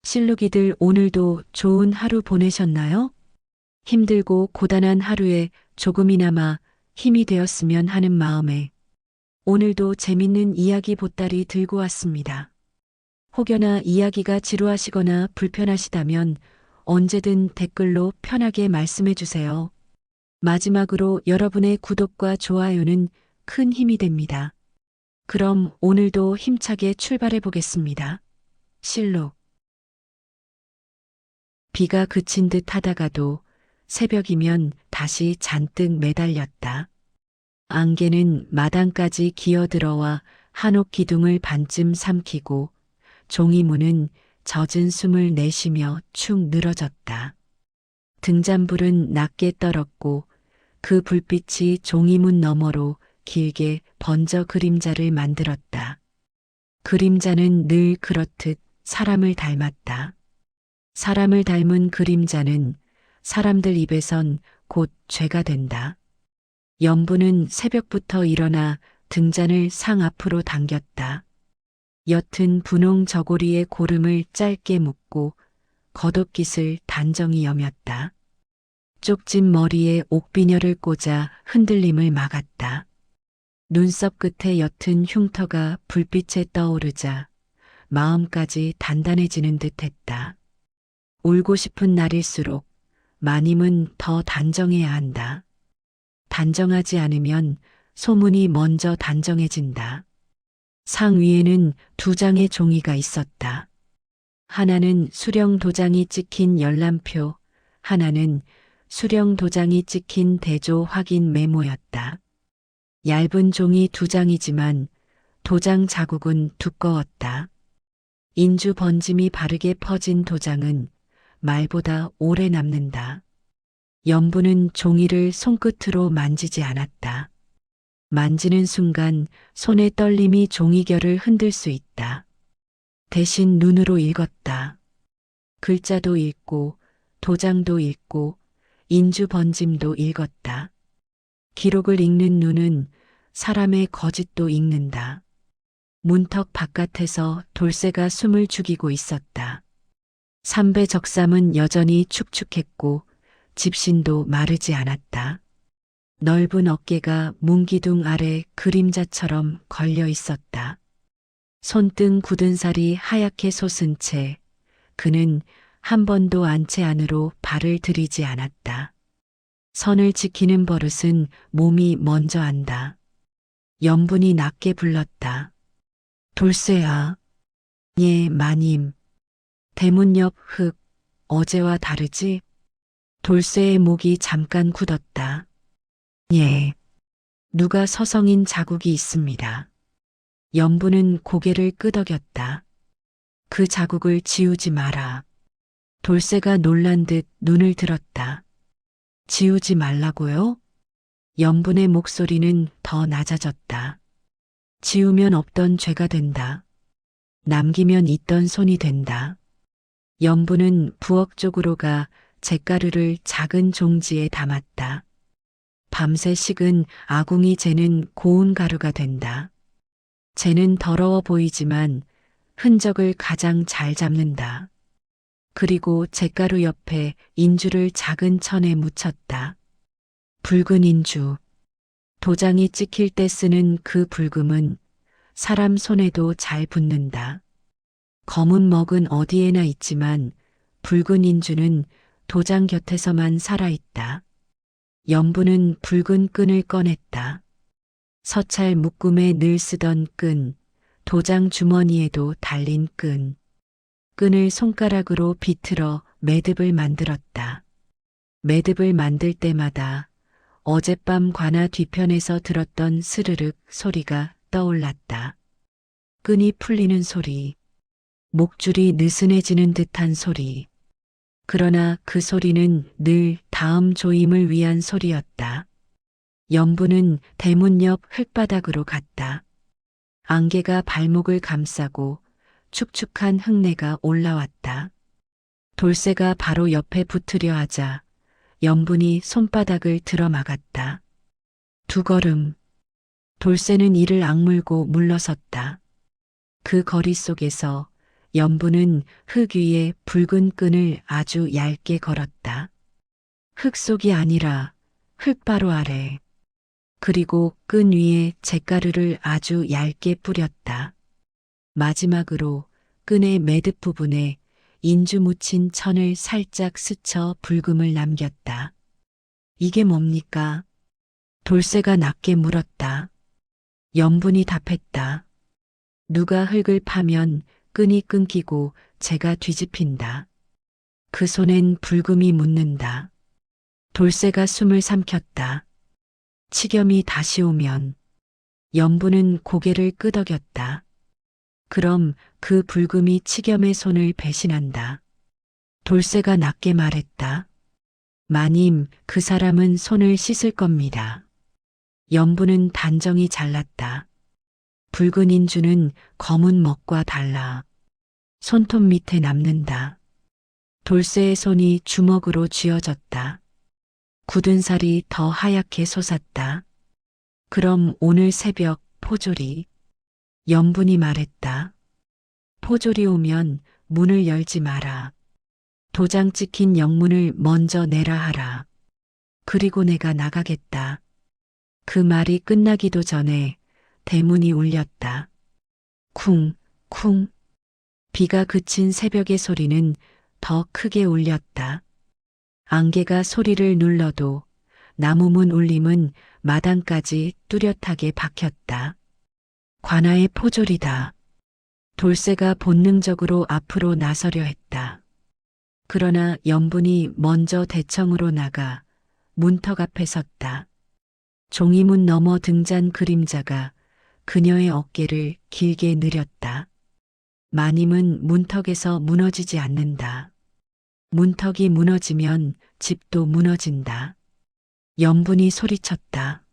실룩이들 오늘도 좋은 하루 보내셨나요? 힘들고 고단한 하루에 조금이나마 힘이 되었으면 하는 마음에 오늘도 재밌는 이야기 보따리 들고 왔습니다. 혹여나 이야기가 지루하시거나 불편하시다면 언제든 댓글로 편하게 말씀해 주세요. 마지막으로 여러분의 구독과 좋아요는 큰 힘이 됩니다. 그럼 오늘도 힘차게 출발해 보겠습니다. 실록. 비가 그친 듯 하다가도 새벽이면 다시 잔뜩 매달렸다. 안개는 마당까지 기어들어와 한옥 기둥을 반쯤 삼키고 종이문은 젖은 숨을 내쉬며 축 늘어졌다. 등잔불은 낮게 떨었고 그 불빛이 종이문 너머로 길게 번져 그림자를 만들었다. 그림자는 늘 그렇듯 사람을 닮았다. 사람을 닮은 그림자는 사람들 입에선 곧 죄가 된다. 연부는 새벽부터 일어나 등잔을 상 앞으로 당겼다. 옅은 분홍 저고리에 고름을 짧게 묶고 겉옷깃을 단정히 여몄다. 쪽진 머리에 옥비녀를 꽂아 흔들림을 막았다. 눈썹 끝에 옅은 흉터가 불빛에 떠오르자 마음까지 단단해지는 듯했다. 울고 싶은 날일수록 마님은 더 단정해야 한다. 단정하지 않으면 소문이 먼저 단정해진다. 상 위에는 두 장의 종이가 있었다. 하나는 수령 도장이 찍힌 열람표, 하나는 수령 도장이 찍힌 대조 확인 메모였다. 얇은 종이 두 장이지만 도장 자국은 두꺼웠다. 인주 번짐이 바르게 퍼진 도장은 말보다 오래 남는다. 연부는 종이를 손끝으로 만지지 않았다. 만지는 순간 손의 떨림이 종이결을 흔들 수 있다. 대신 눈으로 읽었다. 글자도 읽고 도장도 읽고 인주 번짐도 읽었다. 기록을 읽는 눈은 사람의 거짓도 읽는다. 문턱 바깥에서 돌쇠가 숨을 죽이고 있었다. 삼배 적삼은 여전히 축축했고 집신도 마르지 않았다. 넓은 어깨가 문기둥 아래 그림자처럼 걸려 있었다. 손등 굳은 살이 하얗게 솟은 채 그는 한 번도 안채 안으로 발을 들이지 않았다. 선을 지키는 버릇은 몸이 먼저 한다. 연분이 낮게 불렀다. 돌쇠야. 예, 마님. 대문 옆 흙, 어제와 다르지? 돌쇠의 목이 잠깐 굳었다. 예. 누가 서성인 자국이 있습니다. 연부는 고개를 끄덕였다. 그 자국을 지우지 마라. 돌쇠가 놀란 듯 눈을 들었다. 지우지 말라고요? 연분의 목소리는 더 낮아졌다. 지우면 없던 죄가 된다. 남기면 있던 손이 된다. 연부는 부엌 쪽으로 가 잿가루를 작은 종지에 담았다. 밤새 식은 아궁이 재는 고운 가루가 된다. 재는 더러워 보이지만 흔적을 가장 잘 잡는다. 그리고 잿가루 옆에 인주를 작은 천에 묻혔다. 붉은 인주. 도장이 찍힐 때 쓰는 그 붉음은 사람 손에도 잘 붙는다. 검은 먹은 어디에나 있지만 붉은 인주는 도장 곁에서만 살아있다. 연부는 붉은 끈을 꺼냈다. 서찰 묶음에 늘 쓰던 끈, 도장 주머니에도 달린 끈. 끈을 손가락으로 비틀어 매듭을 만들었다. 매듭을 만들 때마다 어젯밤 관아 뒤편에서 들었던 스르륵 소리가 떠올랐다. 끈이 풀리는 소리, 목줄이 느슨해지는 듯한 소리. 그러나 그 소리는 늘 다음 조임을 위한 소리였다. 연부는 대문 옆 흙바닥으로 갔다. 안개가 발목을 감싸고 축축한 흙내가 올라왔다. 돌쇠가 바로 옆에 붙으려 하자 연분이 손바닥을 들어막았다. 두 걸음. 돌쇠는 이를 악물고 물러섰다. 그 거리 속에서 연분은 흙 위에 붉은 끈을 아주 얇게 걸었다. 흙 속이 아니라 흙바로 아래. 그리고 끈 위에 잿가루를 아주 얇게 뿌렸다. 마지막으로 끈의 매듭 부분에 인주 묻힌 천을 살짝 스쳐 붉음을 남겼다. 이게 뭡니까? 돌쇠가 낮게 물었다. 연분이 답했다. 누가 흙을 파면 끈이 끊기고 재가 뒤집힌다. 그 손엔 붉음이 묻는다. 돌쇠가 숨을 삼켰다. 치겸이 다시 오면 연분은 고개를 끄덕였다. 그럼 그 붉음이 치겸의 손을 배신한다. 돌쇠가 낮게 말했다. 마님, 그 사람은 손을 씻을 겁니다. 연분은 단정히 잘랐다. 붉은 인주는 검은 먹과 달라 손톱 밑에 남는다. 돌쇠의 손이 주먹으로 쥐어졌다. 굳은 살이 더 하얗게 솟았다. 그럼 오늘 새벽 포졸이. 연분이 말했다. 포졸이 오면 문을 열지 마라. 도장 찍힌 영문을 먼저 내라 하라. 그리고 내가 나가겠다. 그 말이 끝나기도 전에 대문이 울렸다. 쿵, 쿵. 비가 그친 새벽의 소리는 더 크게 울렸다. 안개가 소리를 눌러도 나무문 울림은 마당까지 뚜렷하게 박혔다. 관아의 포졸이다. 돌쇠가 본능적으로 앞으로 나서려 했다. 그러나 연분이 먼저 대청으로 나가 문턱 앞에 섰다. 종이문 너머 등잔 그림자가 그녀의 어깨를 길게 느렸다. 마님은 문턱에서 무너지지 않는다. 문턱이 무너지면 집도 무너진다. 연분이 소리쳤다.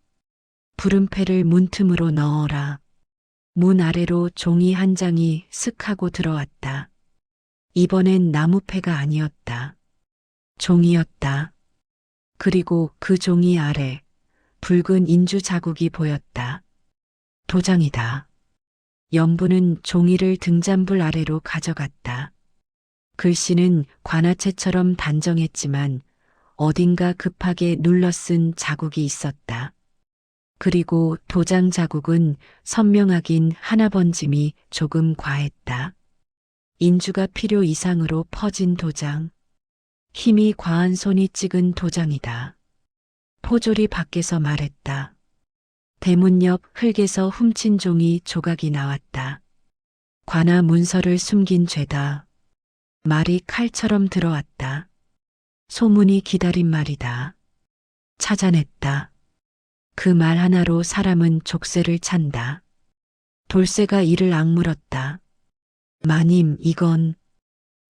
부름패를 문틈으로 넣어라. 문 아래로 종이 한 장이 슥 하고 들어왔다. 이번엔 나무패가 아니었다. 종이었다. 그리고 그 종이 아래 붉은 인주 자국이 보였다. 도장이다. 연분은 종이를 등잔불 아래로 가져갔다. 글씨는 관아체처럼 단정했지만 어딘가 급하게 눌러 쓴 자국이 있었다. 그리고 도장 자국은 선명하긴 하나 번짐이 조금 과했다. 인주가 필요 이상으로 퍼진 도장. 힘이 과한 손이 찍은 도장이다. 포졸이 밖에서 말했다. 대문 옆 흙에서 훔친 종이 조각이 나왔다. 관아 문서를 숨긴 죄다. 말이 칼처럼 들어왔다. 소문이 기다린 말이다. 찾아냈다. 그 말 하나로 사람은 족쇄를 찬다. 돌쇠가 이를 악물었다. 마님, 이건.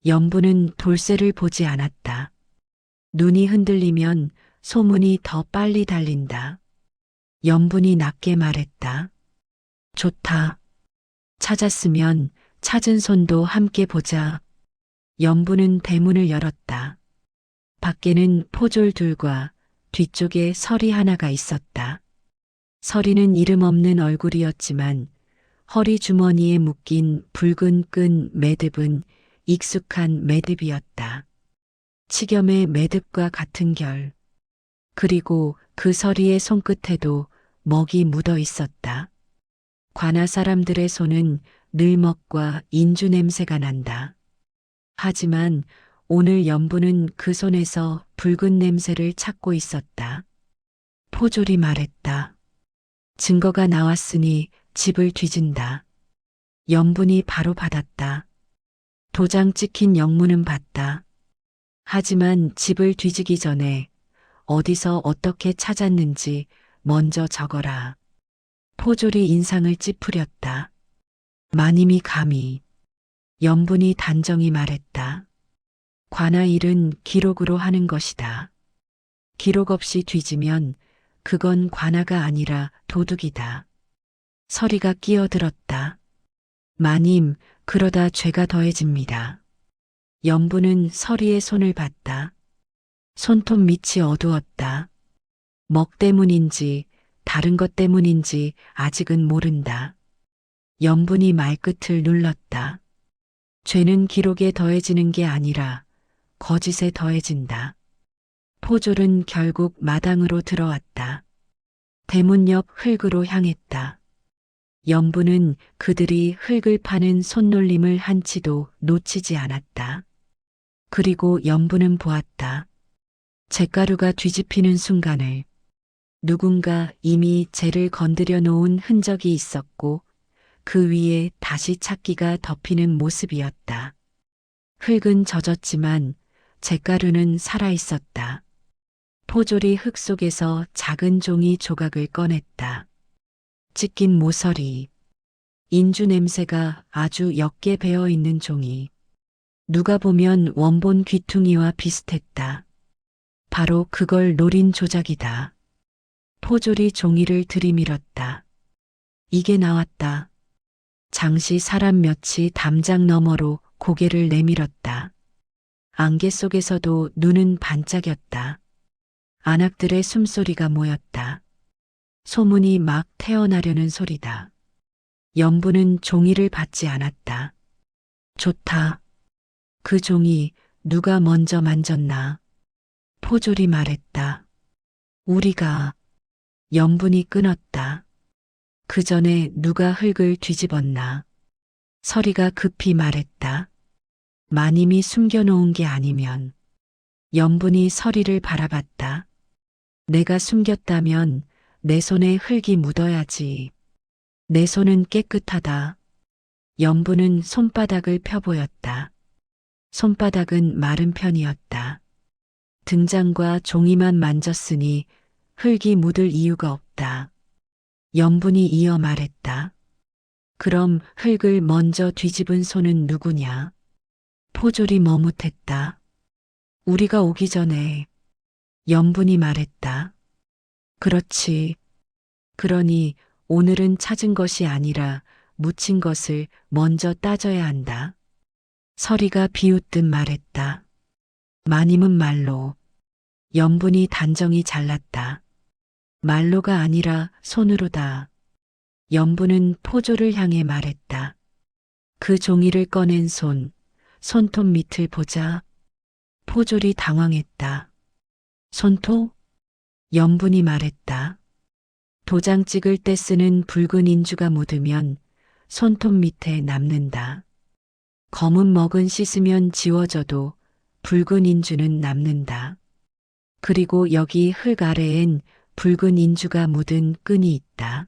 연분은 돌쇠를 보지 않았다. 눈이 흔들리면 소문이 더 빨리 달린다. 연분이 낮게 말했다. 좋다. 찾았으면 찾은 손도 함께 보자. 연분은 대문을 열었다. 밖에는 포졸 둘과 뒤쪽에 서리 하나가 있었다. 서리는 이름 없는 얼굴이었지만 허리 주머니에 묶인 붉은 끈 매듭은 익숙한 매듭이었다. 치겸의 매듭과 같은 결. 그리고 그 서리의 손끝에도 먹이 묻어 있었다. 관아 사람들의 손은 늘먹과 인주 냄새가 난다. 하지만 오늘 연분은 그 손에서 붉은 냄새를 찾고 있었다. 포졸이 말했다. 증거가 나왔으니 집을 뒤진다. 연분이 바로 받았다. 도장 찍힌 영문은 봤다. 하지만 집을 뒤지기 전에 어디서 어떻게 찾았는지 먼저 적어라. 포졸이 인상을 찌푸렸다. 마님이 감히. 연분이 단정히 말했다. 관아 일은 기록으로 하는 것이다. 기록 없이 뒤지면 그건 관아가 아니라 도둑이다. 서리가 끼어들었다. 마님, 그러다 죄가 더해집니다. 연분은 서리의 손을 봤다. 손톱 밑이 어두웠다. 먹 때문인지 다른 것 때문인지 아직은 모른다. 연분이 말끝을 눌렀다. 죄는 기록에 더해지는 게 아니라 거짓에 더해진다. 포졸은 결국 마당으로 들어왔다. 대문 옆 흙으로 향했다. 연부는 그들이 흙을 파는 손놀림을 한치도 놓치지 않았다. 그리고 연부는 보았다. 잿가루가 뒤집히는 순간을 누군가 이미 재를 건드려 놓은 흔적이 있었고 그 위에 다시 찾기가 덮이는 모습이었다. 흙은 젖었지만 잿가루는 살아 있었다. 포졸이 흙 속에서 작은 종이 조각을 꺼냈다. 찢긴 모서리, 인주 냄새가 아주 옅게 배어 있는 종이. 누가 보면 원본 귀퉁이와 비슷했다. 바로 그걸 노린 조작이다. 포졸이 종이를 들이밀었다. 이게 나왔다. 장시 사람 몇이 담장 너머로 고개를 내밀었다. 안개 속에서도 눈은 반짝였다. 안악들의 숨소리가 모였다. 소문이 막 태어나려는 소리다. 연부는 종이를 받지 않았다. 좋다. 그 종이 누가 먼저 만졌나? 포졸이 말했다. 우리가. 연분이 끊었다. 그 전에 누가 흙을 뒤집었나? 서리가 급히 말했다. 마님이 숨겨놓은 게 아니면. 연분이 서리를 바라봤다. 내가 숨겼다면 내 손에 흙이 묻어야지. 내 손은 깨끗하다. 연분은 손바닥을 펴보였다. 손바닥은 마른 편이었다. 등장과 종이만 만졌으니 흙이 묻을 이유가 없다. 연분이 이어 말했다. 그럼 흙을 먼저 뒤집은 손은 누구냐? 포졸이 머뭇했다. 우리가 오기 전에. 연분이 말했다. 그렇지. 그러니 오늘은 찾은 것이 아니라 묻힌 것을 먼저 따져야 한다. 서리가 비웃듯 말했다. 마님은 말로. 연분이 단정히 잘랐다. 말로가 아니라 손으로다. 연분은 포졸을 향해 말했다. 그 종이를 꺼낸 손톱 밑을 보자. 포졸이 당황했다. 손톱? 연분이 말했다. 도장 찍을 때 쓰는 붉은 인주가 묻으면 손톱 밑에 남는다. 검은 먹은 씻으면 지워져도 붉은 인주는 남는다. 그리고 여기 흙 아래엔 붉은 인주가 묻은 끈이 있다.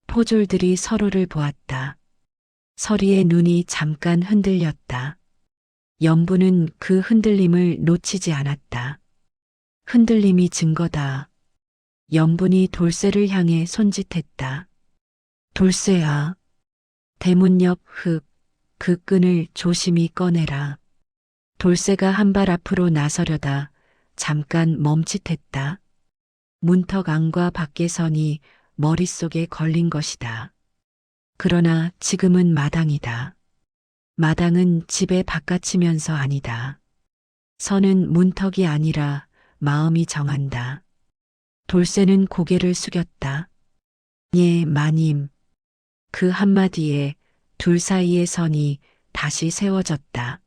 포졸들이 서로를 보았다. 서리의 눈이 잠깐 흔들렸다. 연부는 그 흔들림을 놓치지 않았다. 흔들림이 증거다. 연분이 돌쇠를 향해 손짓했다. 돌쇠야. 대문 옆 흙, 그 끈을 조심히 꺼내라. 돌쇠가 한 발 앞으로 나서려다 잠깐 멈칫했다. 문턱 안과 밖의 선이 머릿속에 걸린 것이다. 그러나 지금은 마당이다. 마당은 집의 바깥이면서 아니다. 선은 문턱이 아니라 마음이 정한다. 돌쇠는 고개를 숙였다. 예, 마님. 그 한마디에 둘 사이의 선이 다시 세워졌다.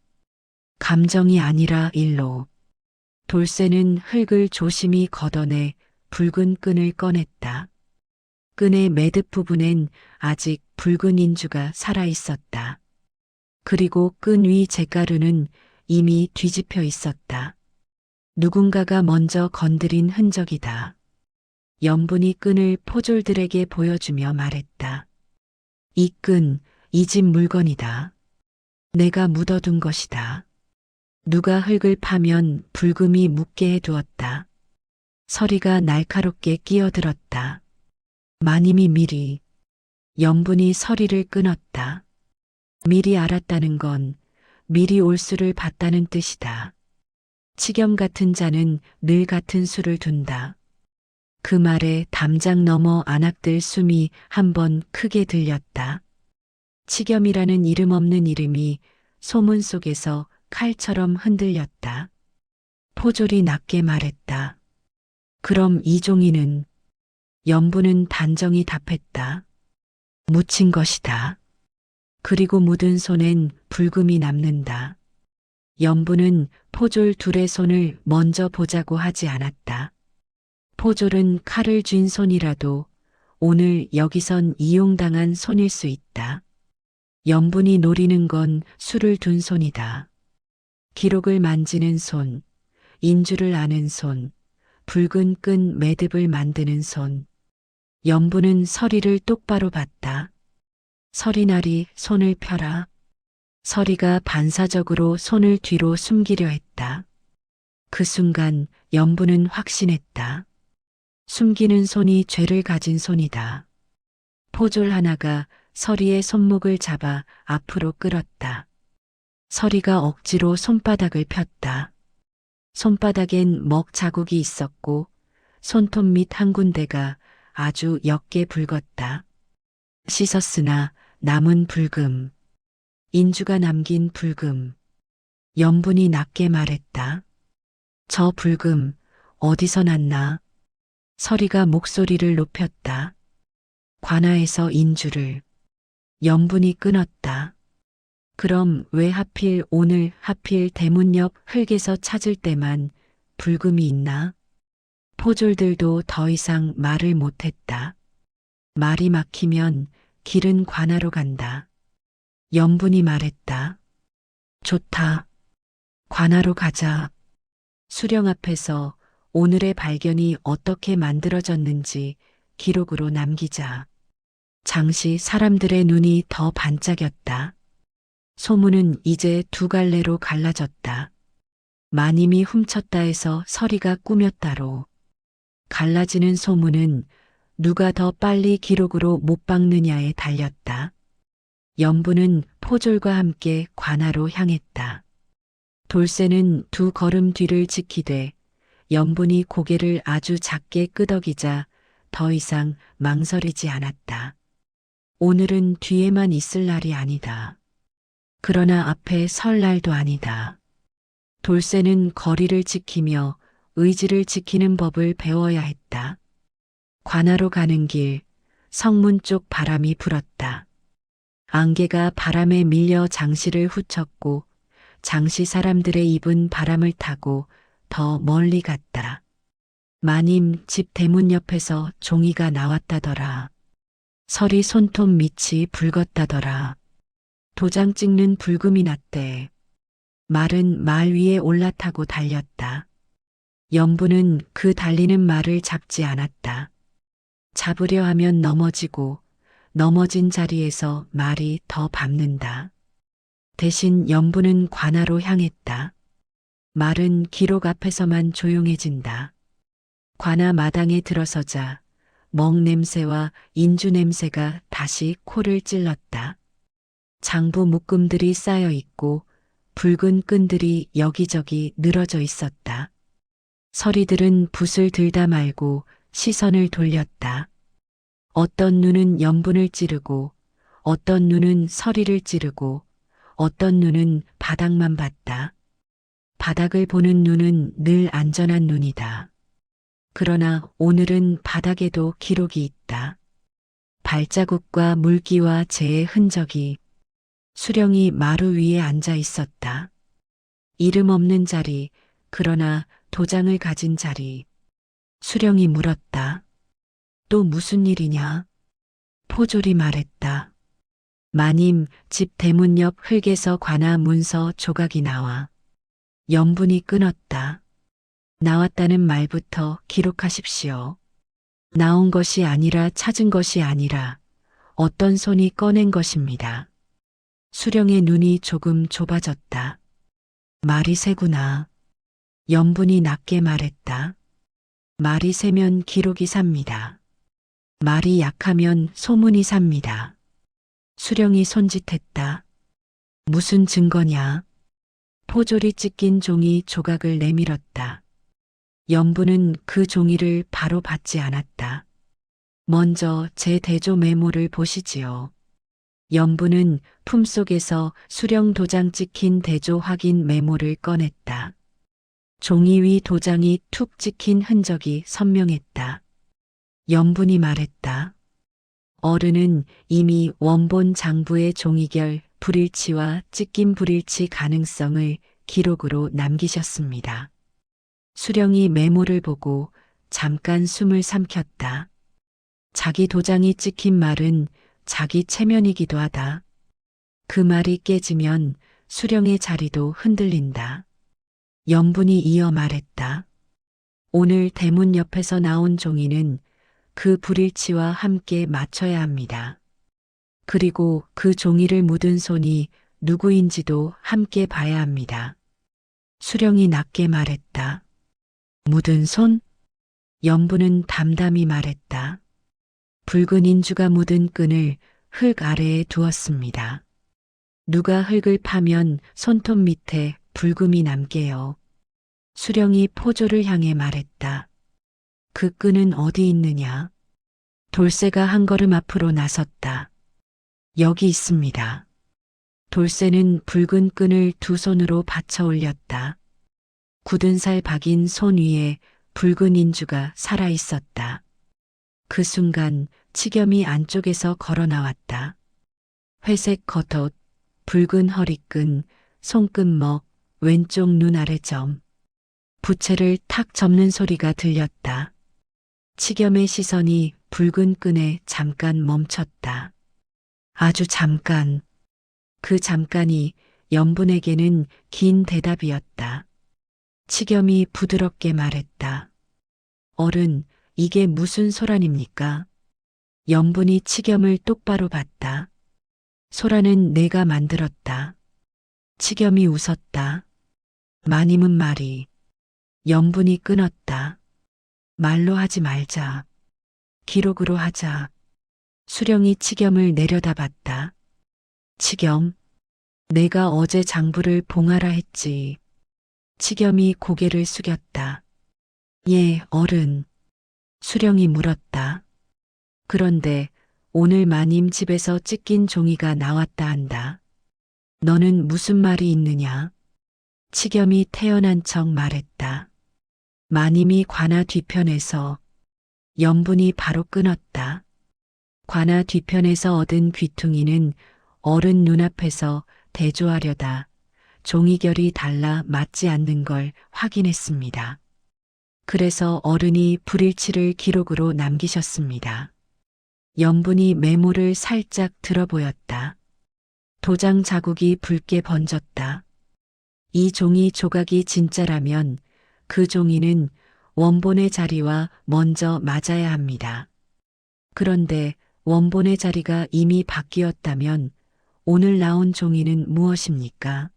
감정이 아니라 일로. 돌쇠는 흙을 조심히 걷어내 붉은 끈을 꺼냈다. 끈의 매듭 부분엔 아직 붉은 인주가 살아 있었다. 그리고 끈 위 잿가루는 이미 뒤집혀 있었다. 누군가가 먼저 건드린 흔적이다. 연분이 끈을 포졸들에게 보여주며 말했다. 이 끈, 이 집 물건이다. 내가 묻어둔 것이다. 누가 흙을 파면 불금이 묻게 해두었다. 서리가 날카롭게 끼어들었다. 마님이 미리. 연분이 서리를 끊었다. 미리 알았다는 건 미리 올수를 봤다는 뜻이다. 치겸 같은 자는 늘 같은 수를 둔다. 그 말에 담장 너머 안악들 숨이 한번 크게 들렸다. 치겸이라는 이름 없는 이름이 소문 속에서 칼처럼 흔들렸다. 포졸이 낮게 말했다. 그럼 이종이는? 연부는 단정히 답했다. 묻힌 것이다. 그리고 묻은 손엔 붉음이 남는다. 연부는 포졸 둘의 손을 먼저 보자고 하지 않았다. 포졸은 칼을 쥔 손이라도 오늘 여기선 이용당한 손일 수 있다. 연분이 노리는 건 술을 둔 손이다. 기록을 만지는 손, 인주를 아는 손, 붉은 끈 매듭을 만드는 손. 연분은 서리를 똑바로 봤다. 서리나리 손을 펴라. 서리가 반사적으로 손을 뒤로 숨기려 했다. 그 순간 연분은 확신했다. 숨기는 손이 죄를 가진 손이다. 포졸 하나가 서리의 손목을 잡아 앞으로 끌었다. 서리가 억지로 손바닥을 폈다. 손바닥엔 먹 자국이 있었고 손톱 밑 한 군데가 아주 옅게 붉었다. 씻었으나 남은 붉음. 인주가 남긴 붉음. 연분이 낮게 말했다. 저 붉음 어디서 났나? 서리가 목소리를 높였다. 관아에서 인주를. 연분이 끊었다. 그럼 왜 하필 오늘 하필 대문 옆 흙에서 찾을 때만 붉음이 있나? 포졸들도 더 이상 말을 못했다. 말이 막히면 길은 관아로 간다. 연분이 말했다. 좋다. 관아로 가자. 수령 앞에서 오늘의 발견이 어떻게 만들어졌는지 기록으로 남기자. 잠시 사람들의 눈이 더 반짝였다. 소문은 이제 두 갈래로 갈라졌다. 마님이 훔쳤다 해서 서리가 꾸몄다로. 갈라지는 소문은 누가 더 빨리 기록으로 못 박느냐에 달렸다. 연부는 포졸과 함께 관아로 향했다. 돌쇠는 두 걸음 뒤를 지키되 연분이 고개를 아주 작게 끄덕이자 더 이상 망설이지 않았다. 오늘은 뒤에만 있을 날이 아니다. 그러나 앞에 설 날도 아니다. 돌쇠는 거리를 지키며 의지를 지키는 법을 배워야 했다. 관아로 가는 길, 성문 쪽 바람이 불었다. 안개가 바람에 밀려 장시를 후쳤고 장시 사람들의 입은 바람을 타고 더 멀리 갔다. 마님 집 대문 옆에서 종이가 나왔다더라. 서리 손톱 밑이 붉었다더라. 도장 찍는 불금이 났대. 말은 말 위에 올라타고 달렸다. 연부는 그 달리는 말을 잡지 않았다. 잡으려 하면 넘어지고 넘어진 자리에서 말이 더 밟는다. 대신 연부는 관아로 향했다. 말은 기록 앞에서만 조용해진다. 관아 마당에 들어서자 먹 냄새와 인주 냄새가 다시 코를 찔렀다. 장부 묶음들이 쌓여 있고 붉은 끈들이 여기저기 늘어져 있었다. 서리들은 붓을 들다 말고 시선을 돌렸다. 어떤 눈은 연분을 찌르고 어떤 눈은 서리를 찌르고 어떤 눈은 바닥만 봤다. 바닥을 보는 눈은 늘 안전한 눈이다. 그러나 오늘은 바닥에도 기록이 있다. 발자국과 물기와 재의 흔적이. 수령이 마루 위에 앉아 있었다. 이름 없는 자리, 그러나 도장을 가진 자리. 수령이 물었다. 또 무슨 일이냐? 포졸이 말했다. 마님, 집 대문 옆 흙에서 관아 문서 조각이 나와. 연분이 끊었다. 나왔다는 말부터 기록하십시오. 나온 것이 아니라 찾은 것이 아니라 어떤 손이 꺼낸 것입니다. 수령의 눈이 조금 좁아졌다. 말이 세구나. 연분이 낮게 말했다. 말이 세면 기록이 삽니다. 말이 약하면 소문이 삽니다. 수령이 손짓했다. 무슨 증거냐? 포졸이 찢긴 종이 조각을 내밀었다. 연부는 그 종이를 바로 받지 않았다. 먼저 제 대조 메모를 보시지요. 연부는 품속에서 수령 도장 찍힌 대조 확인 메모를 꺼냈다. 종이 위 도장이 툭 찍힌 흔적이 선명했다. 연분이 말했다. 어른은 이미 원본 장부의 종이결 불일치와 찢긴 불일치 가능성을 기록으로 남기셨습니다. 수령이 메모를 보고 잠깐 숨을 삼켰다. 자기 도장이 찍힌 말은 자기 체면이기도 하다. 그 말이 깨지면 수령의 자리도 흔들린다. 연분이 이어 말했다. 오늘 대문 옆에서 나온 종이는 그 불일치와 함께 맞춰야 합니다. 그리고 그 종이를 묻은 손이 누구인지도 함께 봐야 합니다. 수령이 낮게 말했다. 묻은 손? 연분은 담담히 말했다. 붉은 인주가 묻은 끈을 흙 아래에 두었습니다. 누가 흙을 파면 손톱 밑에 붉음이 남게요. 수령이 포조를 향해 말했다. 그 끈은 어디 있느냐? 돌쇠가 한 걸음 앞으로 나섰다. 여기 있습니다. 돌쇠는 붉은 끈을 두 손으로 받쳐 올렸다. 굳은 살 박인 손 위에 붉은 인주가 살아 있었다. 그 순간 치겸이 안쪽에서 걸어 나왔다. 회색 겉옷, 붉은 허리끈, 손끝먹, 왼쪽 눈 아래 점. 부채를 탁 접는 소리가 들렸다. 치겸의 시선이 붉은 끈에 잠깐 멈췄다. 아주 잠깐. 그 잠깐이 연분에게는 긴 대답이었다. 치겸이 부드럽게 말했다. 어른, 이게 무슨 소란입니까? 연분이 치겸을 똑바로 봤다. 소란은 내가 만들었다. 치겸이 웃었다. 마님은 말이. 연분이 끊었다. 말로 하지 말자. 기록으로 하자. 수령이 치겸을 내려다봤다. 치겸, 내가 어제 장부를 봉하라 했지. 치겸이 고개를 숙였다. 예, 어른. 수령이 물었다. 그런데 오늘 마님 집에서 찢긴 종이가 나왔다 한다. 너는 무슨 말이 있느냐? 치겸이 태연한 척 말했다. 마님이 관아 뒤편에서. 연분이 바로 끊었다. 관아 뒤편에서 얻은 귀퉁이는 어른 눈앞에서 대조하려다 종이결이 달라 맞지 않는 걸 확인했습니다. 그래서 어른이 불일치를 기록으로 남기셨습니다. 연분이 메모를 살짝 들어 보였다. 도장 자국이 붉게 번졌다. 이 종이 조각이 진짜라면 그 종이는 원본의 자리와 먼저 맞아야 합니다. 그런데 원본의 자리가 이미 바뀌었다면 오늘 나온 종이는 무엇입니까?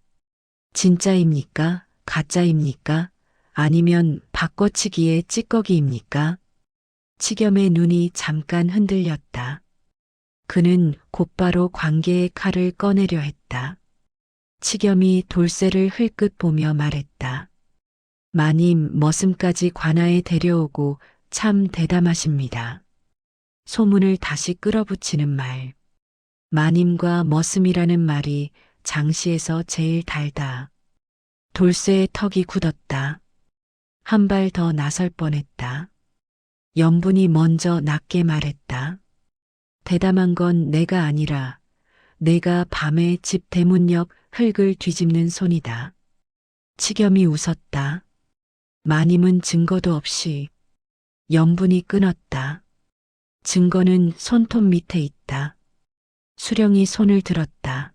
진짜입니까? 가짜입니까? 아니면 바꿔치기의 찌꺼기입니까? 치겸의 눈이 잠깐 흔들렸다. 그는 곧바로 관계의 칼을 꺼내려 했다. 치겸이 돌쇠를 흘끗 보며 말했다. 마님 머슴까지 관아에 데려오고 참 대담하십니다. 소문을 다시 끌어붙이는 말. 마님과 머슴이라는 말이 장시에서 제일 달다. 돌쇠의 턱이 굳었다. 한 발 더 나설 뻔했다. 연분이 먼저 낮게 말했다. 대담한 건 내가 아니라 내가 밤에 집 대문 옆 흙을 뒤집는 손이다. 치겸이 웃었다. 마님은 증거도 없이. 연분이 끊었다. 증거는 손톱 밑에 있다. 수령이 손을 들었다.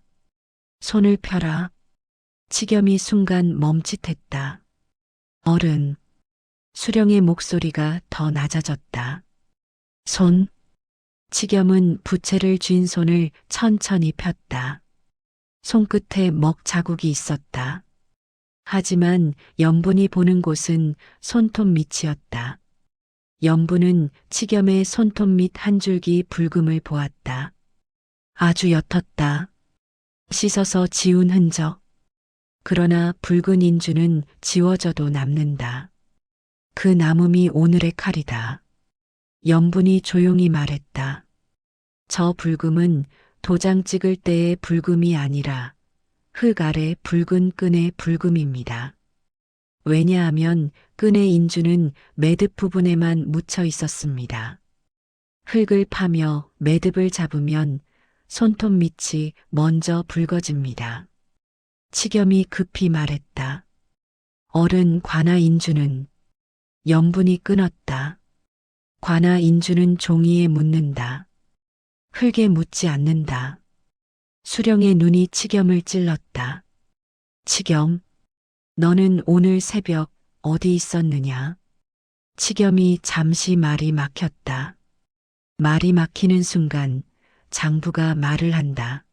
손을 펴라. 치겸이 순간 멈칫했다. 어른. 수령의 목소리가 더 낮아졌다. 손. 치겸은 부채를 쥔 손을 천천히 폈다. 손끝에 먹 자국이 있었다. 하지만 연분이 보는 곳은 손톱 밑이었다. 연분은 치겸의 손톱 밑 한 줄기 붉음을 보았다. 아주 옅었다. 씻어서 지운 흔적. 그러나 붉은 인주는 지워져도 남는다. 그 남음이 오늘의 칼이다. 연분이 조용히 말했다. 저 붉음은 도장 찍을 때의 붉음이 아니라 흙 아래 붉은 끈의 붉음입니다. 왜냐하면 끈의 인주는 매듭 부분에만 묻혀 있었습니다. 흙을 파며 매듭을 잡으면 손톱 밑이 먼저 붉어집니다. 치겸이 급히 말했다. 어른 관아 인주는 염분이 끊었다. 관아 인주는 종이에 묻는다. 흙에 묻지 않는다. 수령의 눈이 치겸을 찔렀다. 치겸, 너는 오늘 새벽 어디 있었느냐? 치겸이 잠시 말이 막혔다. 말이 막히는 순간 장부가 말을 한다.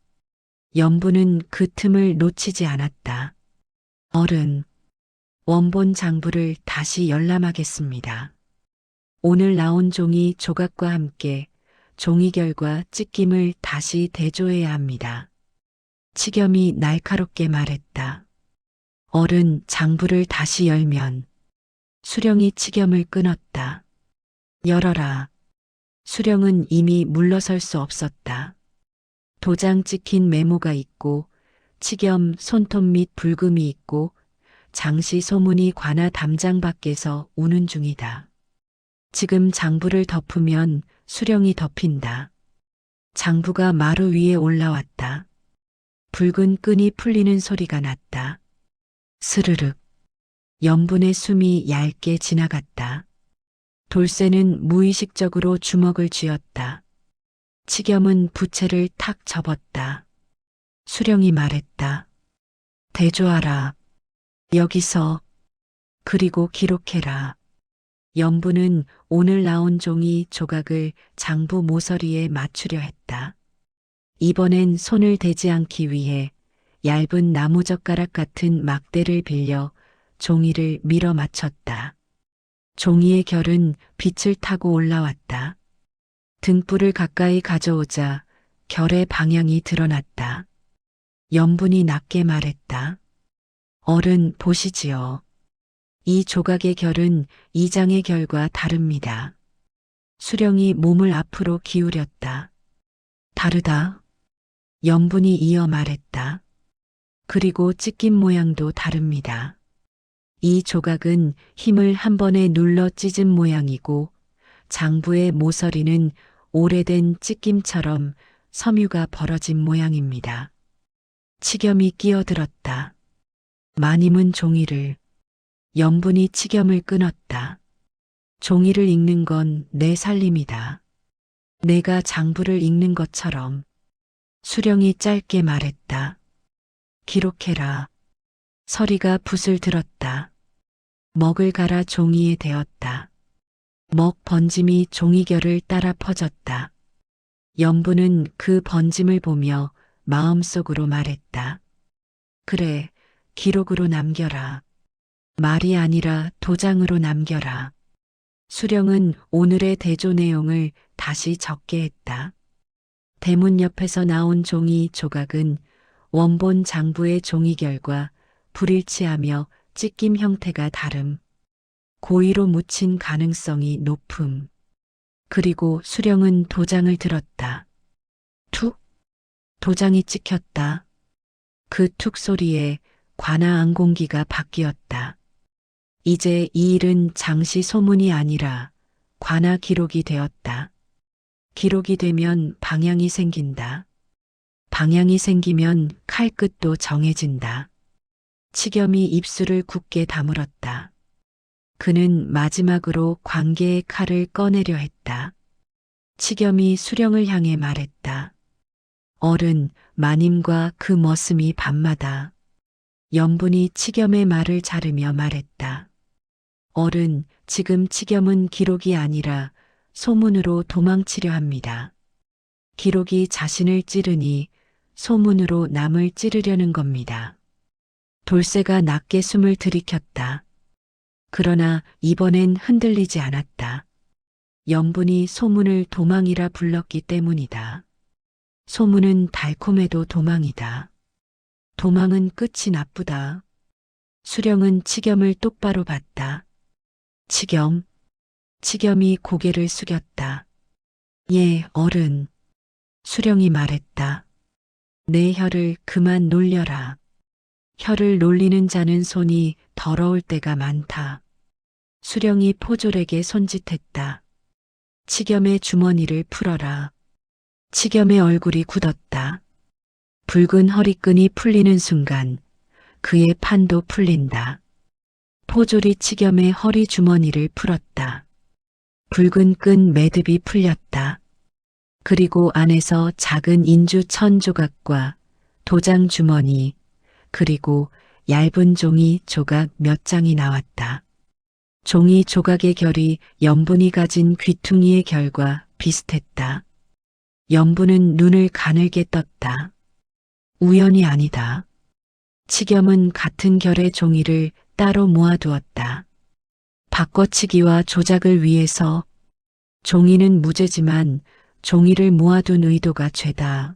염부는 그 틈을 놓치지 않았다. 어른, 원본 장부를 다시 열람하겠습니다. 오늘 나온 종이 조각과 함께 종이결과 찢김을 다시 대조해야 합니다. 치겸이 날카롭게 말했다. 어른, 장부를 다시 열면 수령이 치겸을 끊었다. 열어라. 수령은 이미 물러설 수 없었다. 도장 찍힌 메모가 있고 치겸 손톱 밑 붉음이 있고 장씨 소문이 관아 담장 밖에서 오는 중이다. 지금 장부를 덮으면 수령이 덮인다. 장부가 마루 위에 올라왔다. 붉은 끈이 풀리는 소리가 났다. 스르륵. 염분의 숨이 얇게 지나갔다. 돌쇠는 무의식적으로 주먹을 쥐었다. 치겸은 부채를 탁 접었다. 수령이 말했다. 대조하라. 여기서. 그리고 기록해라. 염부는 오늘 나온 종이 조각을 장부 모서리에 맞추려 했다. 이번엔 손을 대지 않기 위해 얇은 나무젓가락 같은 막대를 빌려 종이를 밀어 맞췄다. 종이의 결은 빛을 타고 올라왔다. 등불을 가까이 가져오자 결의 방향이 드러났다. 염분이 낮게 말했다. 어른 보시지요. 이 조각의 결은 이 장의 결과 다릅니다. 수령이 몸을 앞으로 기울였다. 다르다. 염분이 이어 말했다. 그리고 찢긴 모양도 다릅니다. 이 조각은 힘을 한 번에 눌러 찢은 모양이고 장부의 모서리는 오래된 찢김처럼 섬유가 벌어진 모양입니다. 치겸이 끼어들었다. 마님은 종이를. 염분이 치겸을 끊었다. 종이를 읽는 건 내 살림이다. 내가 장부를 읽는 것처럼. 수령이 짧게 말했다. 기록해라. 서리가 붓을 들었다. 먹을 갈아 종이에 대었다. 먹 번짐이 종이결을 따라 퍼졌다. 염부는 그 번짐을 보며 마음속으로 말했다. 그래, 기록으로 남겨라. 말이 아니라 도장으로 남겨라. 수령은 오늘의 대조 내용을 다시 적게 했다. 대문 옆에서 나온 종이 조각은 원본 장부의 종이결과 불일치하며 찢김 형태가 다름. 고의로 묻힌 가능성이 높음. 그리고 수령은 도장을 들었다. 툭! 도장이 찍혔다. 그 툭 소리에 관아 안공기가 바뀌었다. 이제 이 일은 장씨 소문이 아니라 관아 기록이 되었다. 기록이 되면 방향이 생긴다. 방향이 생기면 칼끝도 정해진다. 치겸이 입술을 굳게 다물었다. 그는 마지막으로 관계의 칼을 꺼내려 했다. 치겸이 수령을 향해 말했다. 어른, 마님과 그 머슴이 밤마다. 염분이 치겸의 말을 자르며 말했다. 어른, 지금 치겸은 기록이 아니라 소문으로 도망치려 합니다. 기록이 자신을 찌르니 소문으로 남을 찌르려는 겁니다. 돌쇠가 낮게 숨을 들이켰다. 그러나 이번엔 흔들리지 않았다. 염분이 소문을 도망이라 불렀기 때문이다. 소문은 달콤해도 도망이다. 도망은 끝이 나쁘다. 수령은 치겸을 똑바로 봤다. 치겸. 치겸이 고개를 숙였다. 예, 어른. 수령이 말했다. 내 혀를 그만 놀려라. 혀를 놀리는 자는 손이 더러울 때가 많다. 수령이 포졸에게 손짓했다. 치겸의 주머니를 풀어라. 치겸의 얼굴이 굳었다. 붉은 허리끈이 풀리는 순간 그의 판도 풀린다. 포졸이 치겸의 허리 주머니를 풀었다. 붉은 끈 매듭이 풀렸다. 그리고 안에서 작은 인주 1000조각과 도장 주머니, 그리고 얇은 종이 조각 몇 장이 나왔다. 종이 조각의 결이 연분이 가진 귀퉁이의 결과 비슷했다. 연분은 눈을 가늘게 떴다. 우연이 아니다. 치겸은 같은 결의 종이를 따로 모아두었다. 바꿔치기와 조작을 위해서. 종이는 무죄지만 종이를 모아둔 의도가 죄다.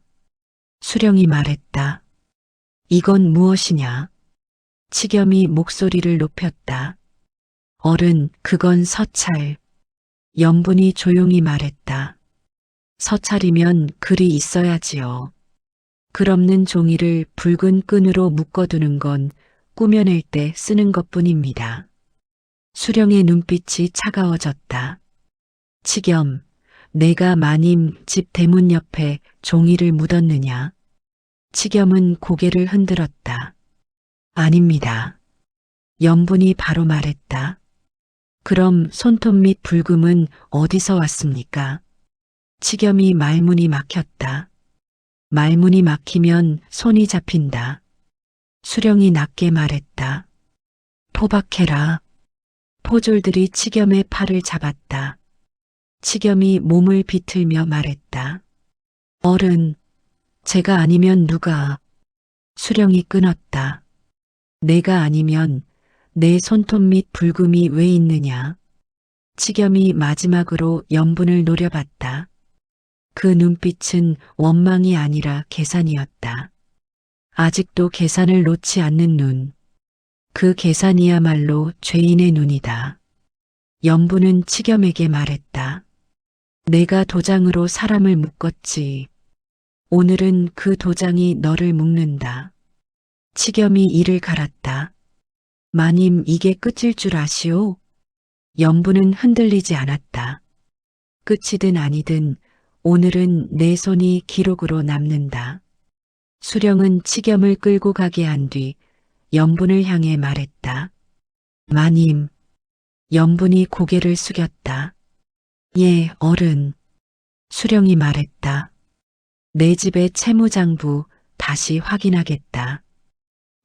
수령이 말했다. 이건 무엇이냐? 치겸이 목소리를 높였다. 어른, 그건 서찰. 연분이 조용히 말했다. 서찰이면 글이 있어야지요. 글 없는 종이를 붉은 끈으로 묶어두는 건 꾸며낼 때 쓰는 것뿐입니다. 수령의 눈빛이 차가워졌다. 치겸, 내가 마님 집 대문 옆에 종이를 묻었느냐? 치겸은 고개를 흔들었다. 아닙니다. 연분이 바로 말했다. 그럼 손톱 및 붉음은 어디서 왔습니까? 치겸이 말문이 막혔다. 말문이 막히면 손이 잡힌다. 수령이 낮게 말했다. 포박해라. 포졸들이 치겸의 팔을 잡았다. 치겸이 몸을 비틀며 말했다. 어른, 제가 아니면 누가? 수령이 끊었다. 내가 아니면 내 손톱 및 붉음이 왜 있느냐? 치겸이 마지막으로 연분을 노려봤다. 그 눈빛은 원망이 아니라 계산이었다. 아직도 계산을 놓지 않는 눈. 그 계산이야말로 죄인의 눈이다. 연분은 치겸에게 말했다. 내가 도장으로 사람을 묶었지. 오늘은 그 도장이 너를 묶는다. 치겸이 이를 갈았다. 마님, 이게 끝일 줄 아시오? 연분은 흔들리지 않았다. 끝이든 아니든 오늘은 내 손이 기록으로 남는다. 수령은 치겸을 끌고 가게 한 뒤 연분을 향해 말했다. 마님. 연분이 고개를 숙였다. 예, 어른. 수령이 말했다. 내 집의 채무장부 다시 확인하겠다.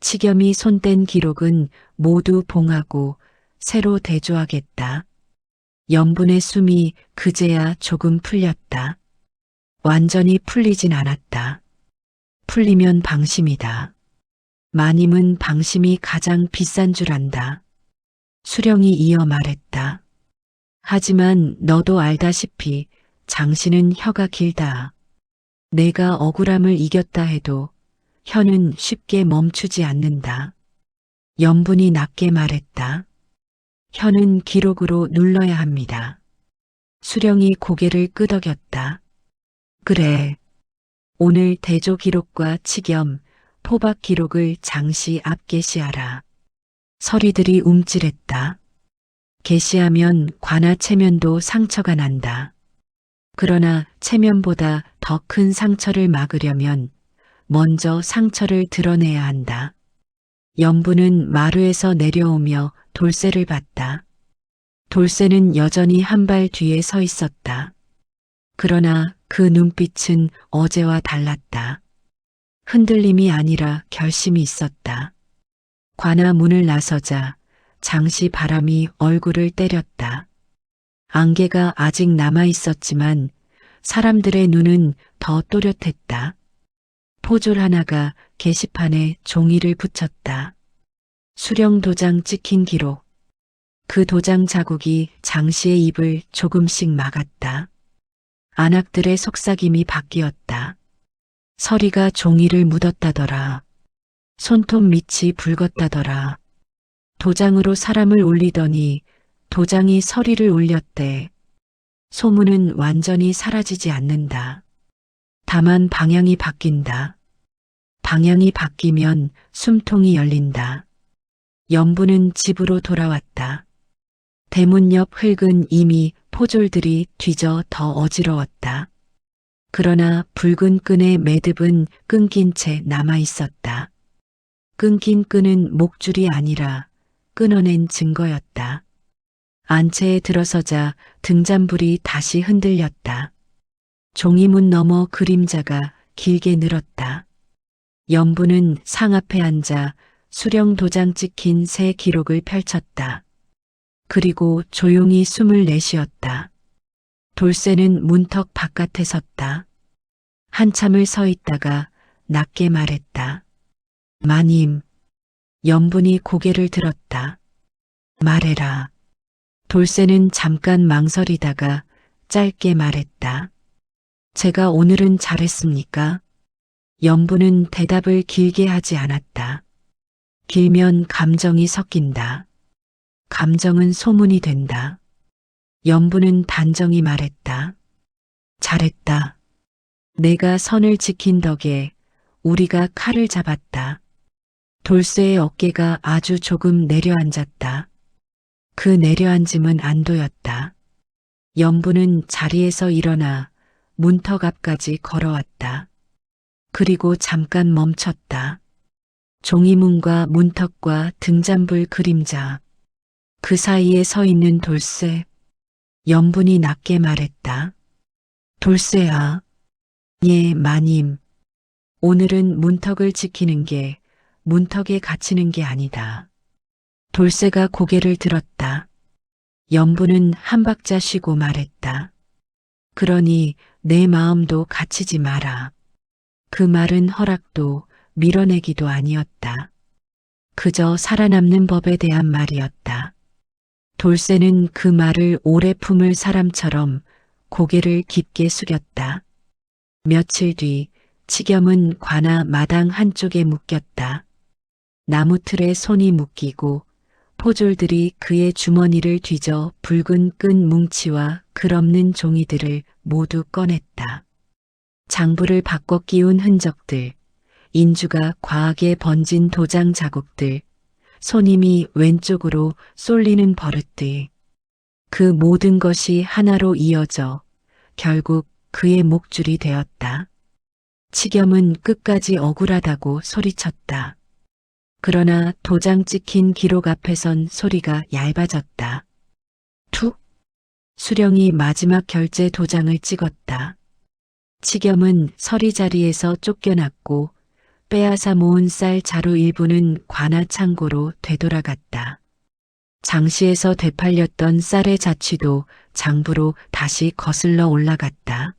치겸이 손뗀 기록은 모두 봉하고 새로 대조하겠다. 연분의 숨이 그제야 조금 풀렸다. 완전히 풀리진 않았다. 풀리면 방심이다. 마님은 방심이 가장 비싼 줄 안다. 수령이 이어 말했다. 하지만 너도 알다시피 장씨는 혀가 길다. 내가 억울함을 이겼다 해도 혀는 쉽게 멈추지 않는다. 연분이 낮게 말했다. 혀는 기록으로 눌러야 합니다. 수령이 고개를 끄덕였다. 그래. 오늘 대조 기록과 치겸, 포박 기록을 장씨 앞 게시하라. 서리들이 움찔했다. 게시하면 관아 체면도 상처가 난다. 그러나 체면보다 더 큰 상처를 막으려면 먼저 상처를 드러내야 한다. 연분은 마루에서 내려오며 돌쇠를 봤다. 돌쇠는 여전히 한 발 뒤에 서 있었다. 그러나 그 눈빛은 어제와 달랐다. 흔들림이 아니라 결심이 있었다. 관아 문을 나서자 장씨 바람이 얼굴을 때렸다. 안개가 아직 남아 있었지만 사람들의 눈은 더 또렷했다. 포졸 하나가 게시판에 종이를 붙였다. 수령 도장 찍힌 기록. 그 도장 자국이 장씨의 입을 조금씩 막았다. 안악들의 속삭임이 바뀌었다. 서리가 종이를 묻었다더라. 손톱 밑이 붉었다더라. 도장으로 사람을 올리더니 도장이 서리를 올렸대. 소문은 완전히 사라지지 않는다. 다만 방향이 바뀐다. 방향이 바뀌면 숨통이 열린다. 연분은 집으로 돌아왔다. 대문 옆 흙은 이미 포졸들이 뒤져 더 어지러웠다. 그러나 붉은 끈의 매듭은 끊긴 채 남아 있었다. 끊긴 끈은 목줄이 아니라 끊어낸 증거였다. 안채에 들어서자 등잔불이 다시 흔들렸다. 종이문 너머 그림자가 길게 늘었다. 연부는 상 앞에 앉아 수령 도장 찍힌 새 기록을 펼쳤다. 그리고 조용히 숨을 내쉬었다. 돌쇠는 문턱 바깥에 섰다. 한참을 서 있다가 낮게 말했다. 마님. 연분이 고개를 들었다. 말해라. 돌쇠는 잠깐 망설이다가 짧게 말했다. 제가 오늘은 잘했습니까? 연분은 대답을 길게 하지 않았다. 길면 감정이 섞인다. 감정은 소문이 된다. 연분은 단정히 말했다. 잘했다. 내가 선을 지킨 덕에 우리가 칼을 잡았다. 돌쇠의 어깨가 아주 조금 내려앉았다. 그 내려앉음은 안도였다. 연분은 자리에서 일어나 문턱 앞까지 걸어왔다. 그리고 잠깐 멈췄다. 종이문과 문턱과 등잔불 그림자. 그 사이에 서 있는 돌쇠. 연분이 낮게 말했다. 돌쇠야. 예, 마님. 오늘은 문턱을 지키는 게 문턱에 갇히는 게 아니다. 돌쇠가 고개를 들었다. 연분은 한 박자 쉬고 말했다. 그러니 내 마음도 갇히지 마라. 그 말은 허락도 밀어내기도 아니었다. 그저 살아남는 법에 대한 말이었다. 돌쇠는 그 말을 오래 품을 사람처럼 고개를 깊게 숙였다. 며칠 뒤 치겸은 관아 마당 한쪽에 묶였다. 나무틀에 손이 묶이고 포졸들이 그의 주머니를 뒤져 붉은 끈 뭉치와 글없는 종이들을 모두 꺼냈다. 장부를 바꿔 끼운 흔적들, 인주가 과하게 번진 도장 자국들, 손님이 왼쪽으로 쏠리는 버릇들. 그 모든 것이 하나로 이어져 결국 그의 목줄이 되었다. 치겸은 끝까지 억울하다고 소리쳤다. 그러나 도장 찍힌 기록 앞에선 소리가 얇아졌다. 툭! 수령이 마지막 결제 도장을 찍었다. 치겸은 서리 자리에서 쫓겨났고 빼앗아 모은 쌀 자루 일부는 관아 창고로 되돌아갔다. 장시에서 되팔렸던 쌀의 자취도 장부로 다시 거슬러 올라갔다.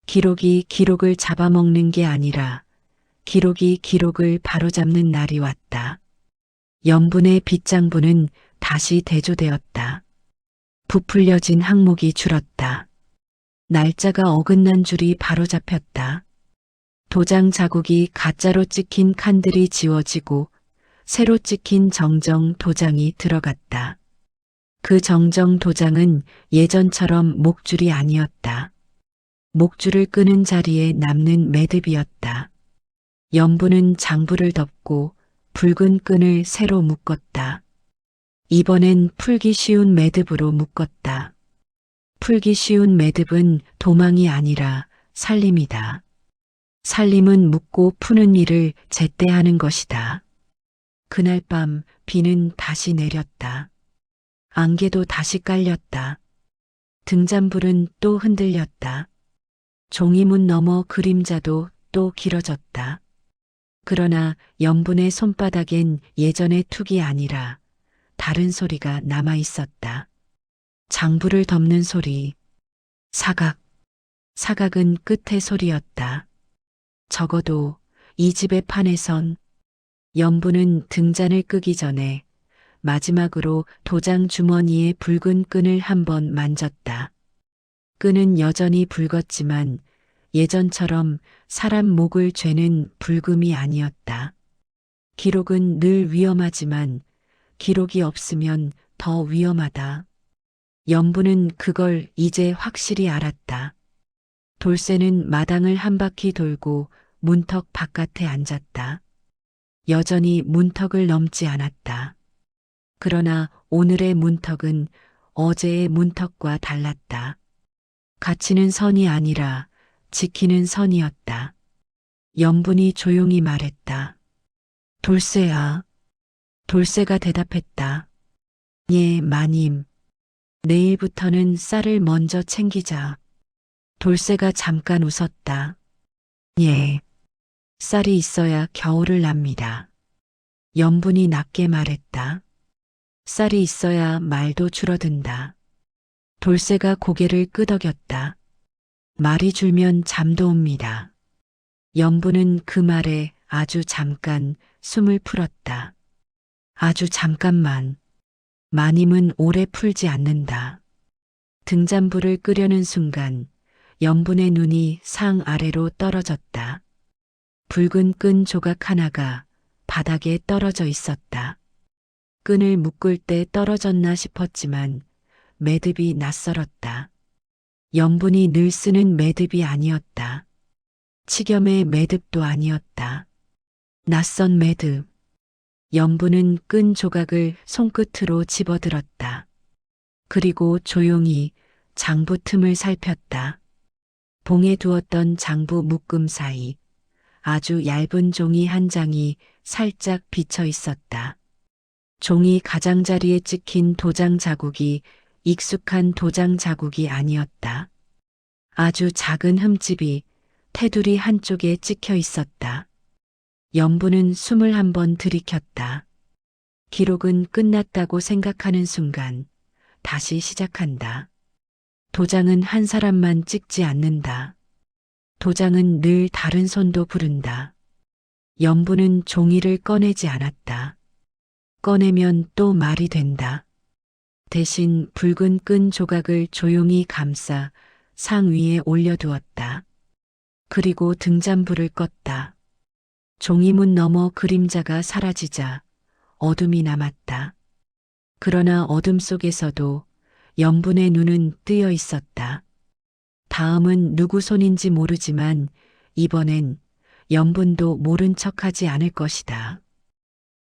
기록이 기록을 잡아먹는 게 아니라 기록이 기록을 바로잡는 날이 왔다. 연분의 빗장부는 다시 대조되었다. 부풀려진 항목이 줄었다. 날짜가 어긋난 줄이 바로잡혔다. 도장 자국이 가짜로 찍힌 칸들이 지워지고 새로 찍힌 정정 도장이 들어갔다. 그 정정 도장은 예전처럼 목줄이 아니었다. 목줄을 끄는 자리에 남는 매듭이었다. 연분은 장부를 덮고 붉은 끈을 새로 묶었다. 이번엔 풀기 쉬운 매듭으로 묶었다. 풀기 쉬운 매듭은 도망이 아니라 살림이다. 살림은 묶고 푸는 일을 제때 하는 것이다. 그날 밤 비는 다시 내렸다. 안개도 다시 깔렸다. 등잔불은 또 흔들렸다. 종이문 너머 그림자도 또 길어졌다. 그러나 연분의 손바닥엔 예전의 툭이 아니라 다른 소리가 남아 있었다. 장부를 덮는 소리. 사각. 사각은 끝의 소리였다. 적어도 이 집의 판에선 연분은 등잔을 끄기 전에 마지막으로 도장 주머니의 붉은 끈을 한번 만졌다. 끈은 여전히 붉었지만 예전처럼 사람 목을 죄는 붉음이 아니었다. 기록은 늘 위험하지만 기록이 없으면 더 위험하다. 연분은 그걸 이제 확실히 알았다. 돌쇠는 마당을 한 바퀴 돌고 문턱 바깥에 앉았다. 여전히 문턱을 넘지 않았다. 그러나 오늘의 문턱은 어제의 문턱과 달랐다. 갇히는 선이 아니라 지키는 선이었다. 염분이 조용히 말했다. 돌쇠야. 돌쇠가 대답했다. 예, 마님. 내일부터는 쌀을 먼저 챙기자. 돌쇠가 잠깐 웃었다. 예. 쌀이 있어야 겨울을 납니다. 염분이 낮게 말했다. 쌀이 있어야 말도 줄어든다. 돌쇠가 고개를 끄덕였다. 말이 줄면 잠도 옵니다. 염분은 그 말에 아주 잠깐 숨을 풀었다. 아주 잠깐만. 마님은 오래 풀지 않는다. 등잔불을 끄려는 순간 염분의 눈이 상 아래로 떨어졌다. 붉은 끈 조각 하나가 바닥에 떨어져 있었다. 끈을 묶을 때 떨어졌나 싶었지만 매듭이 낯설었다. 염분이 늘 쓰는 매듭이 아니었다. 치겸의 매듭도 아니었다. 낯선 매듭. 염분은 끈 조각을 손끝으로 집어들었다. 그리고 조용히 장부 틈을 살폈다. 봉에 두었던 장부 묶음 사이 아주 얇은 종이 한 장이 살짝 비쳐 있었다. 종이 가장자리에 찍힌 도장 자국이 익숙한 도장 자국이 아니었다. 아주 작은 흠집이 테두리 한쪽에 찍혀 있었다. 염분은 숨을 한번 들이켰다. 기록은 끝났다고 생각하는 순간 다시 시작한다. 도장은 한 사람만 찍지 않는다. 도장은 늘 다른 손도 부른다. 염분은 종이를 꺼내지 않았다. 꺼내면 또 말이 된다. 대신 붉은 끈 조각을 조용히 감싸 상 위에 올려두었다. 그리고 등잔불을 껐다. 종이문 너머 그림자가 사라지자 어둠이 남았다. 그러나 어둠 속에서도 염분의 눈은 뜨여 있었다. 다음은 누구 손인지 모르지만 이번엔 염분도 모른 척하지 않을 것이다.